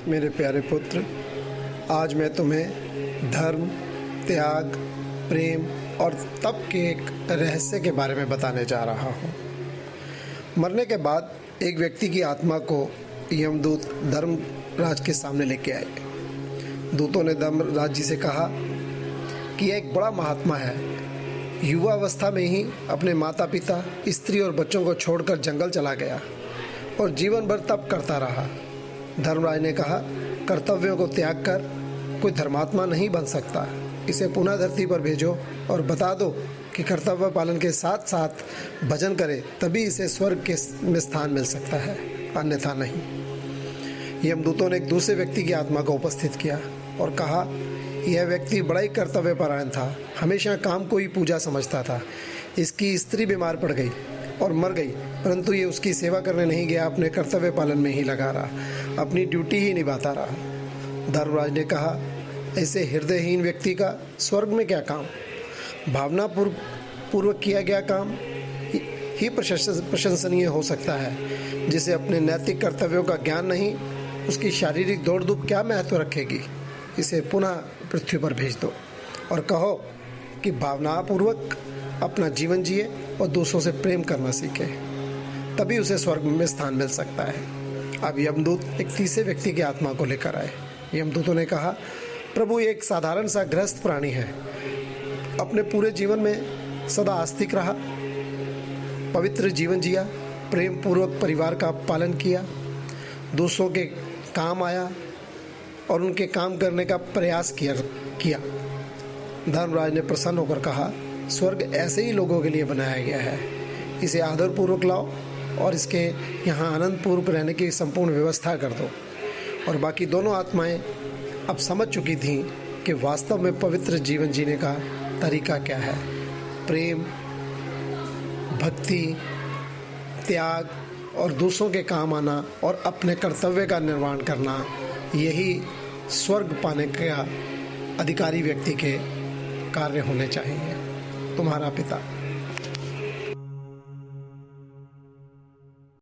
मेरे प्यारे पुत्र, आज मैं तुम्हें धर्म, त्याग, प्रेम और तप के एक रहस्य के बारे में बताने जा रहा हूँ। मरने के बाद एक व्यक्ति की आत्मा को यमदूत धर्मराज के सामने लेके आए। दूतों ने धर्मराज जी से कहा कि यह एक बड़ा महात्मा है। युवा अवस्था में ही अपने माता पिता, स्त्री और बच्चों को छोड़कर जंगल चला गया और जीवन भर तप करता रहा। धर्मराज ने कहा, कर्तव्यों को त्याग कर कोई धर्मात्मा नहीं बन सकता। इसे पुनः धरती पर भेजो और बता दो कि कर्तव्य पालन के साथ साथ भजन करे, तभी इसे स्वर्ग के में स्थान मिल सकता है, अन्यथा नहीं। यमदूतों ने एक दूसरे व्यक्ति की आत्मा को उपस्थित किया और कहा, यह व्यक्ति बड़ा ही कर्तव्यपरायण था, हमेशा काम को ही पूजा समझता था। इसकी स्त्री बीमार पड़ गई और मर गई, परंतु ये उसकी सेवा करने नहीं गया, अपने कर्तव्य पालन में ही लगा रहा, अपनी ड्यूटी ही निभाता रहा। धर्मराज ने कहा, ऐसे हृदयहीन व्यक्ति का स्वर्ग में क्या काम? भावना पूर्वक किया गया काम ही प्रशंसनीय हो सकता है। जिसे अपने नैतिक कर्तव्यों का ज्ञान नहीं, उसकी शारीरिक दौड़ धूप क्या महत्व रखेगी? इसे पुनः पृथ्वी पर भेज दो और कहो कि भावनापूर्वक अपना जीवन जिए और दूसरों से प्रेम करना सीखे, तभी उसे स्वर्ग में स्थान मिल सकता है। अब यमदूत एक तीसरे व्यक्ति की आत्मा को लेकर आए। यमदूतों ने कहा, प्रभु, ये एक साधारण सा गृहस्थ प्राणी है। अपने पूरे जीवन में सदा आस्तिक रहा, पवित्र जीवन जिया, प्रेम पूर्वक परिवार का पालन किया, दूसरों के काम आया और उनके काम करने का प्रयास किया। धर्मराज ने प्रसन्न होकर कहा, स्वर्ग ऐसे ही लोगों के लिए बनाया गया है। इसे आदरपूर्वक लाओ और इसके यहाँ आनंदपूर्वक रहने की संपूर्ण व्यवस्था कर दो। और बाकी दोनों आत्माएं अब समझ चुकी थीं कि वास्तव में पवित्र जीवन जीने का तरीका क्या है। प्रेम, भक्ति, त्याग और दूसरों के काम आना और अपने कर्तव्य का निर्वहन करना, यही स्वर्ग पाने का अधिकारी व्यक्ति के कार्य होने चाहिए। तुम्हारा पिता।